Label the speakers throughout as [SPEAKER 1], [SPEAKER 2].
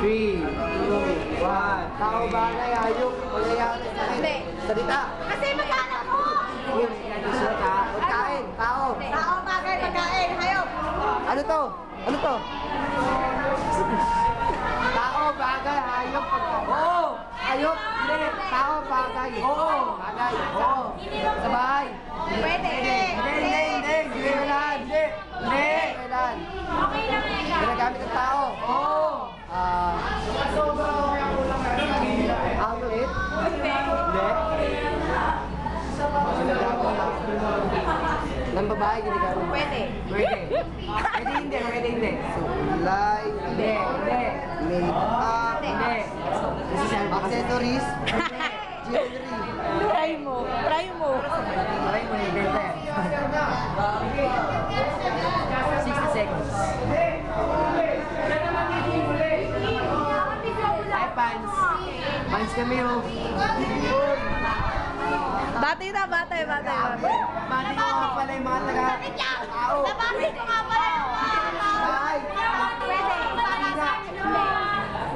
[SPEAKER 1] 3, 2, 1. Tao, bagay, hayop, nangyayari sa akin. Salita.
[SPEAKER 2] Kasi maghanap mo!
[SPEAKER 1] Pagkain, tao.
[SPEAKER 2] Tao, bagay, pagkain, hayop!
[SPEAKER 1] Ano to? Ano to? Tao, bagay, hayop, pagkain. Oo! Hayop, hindi. Tao, bagay. Oo! Bagay, oo. Sa bahay.
[SPEAKER 2] Pwede!
[SPEAKER 1] Hindi. Kailan? Hindi. Kailan?
[SPEAKER 2] Okay lang eh.
[SPEAKER 1] Ginagamit ng tao. Oo. Outlet? Hindi. Ng babae ginagamit.
[SPEAKER 2] Pwede.
[SPEAKER 1] Pwede hindi. Sulay. Hindi. Make-up.
[SPEAKER 2] Hindi.
[SPEAKER 1] Accessories. Jewelry.
[SPEAKER 2] Try mo.
[SPEAKER 1] Try mo ibenta yan. 60 seconds. Ay, pants. Pants kami oh.
[SPEAKER 2] Bati na, bati.
[SPEAKER 1] Bati ko nga pala yung mga taga-tao.
[SPEAKER 2] Nabati ko nga pala yung mga tao.
[SPEAKER 1] Ay!
[SPEAKER 2] Pwede.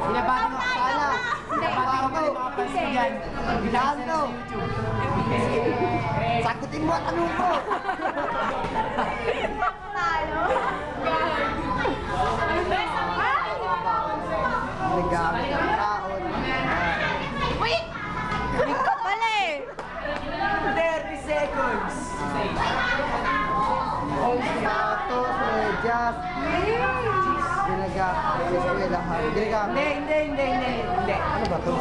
[SPEAKER 1] Binabati mo sana. Binabati mo pala yung mga fans ko dyan. Binabati mo sa YouTube. Sagutin mo ang tanong ko.
[SPEAKER 2] Talo.
[SPEAKER 1] Nagamit ang taon.
[SPEAKER 2] Wait! Pala eh.
[SPEAKER 1] 30 seconds. Sapatos, medyas. Ginagamit sa eskwelahan. Ginagamit. Hindi. Ano ba to?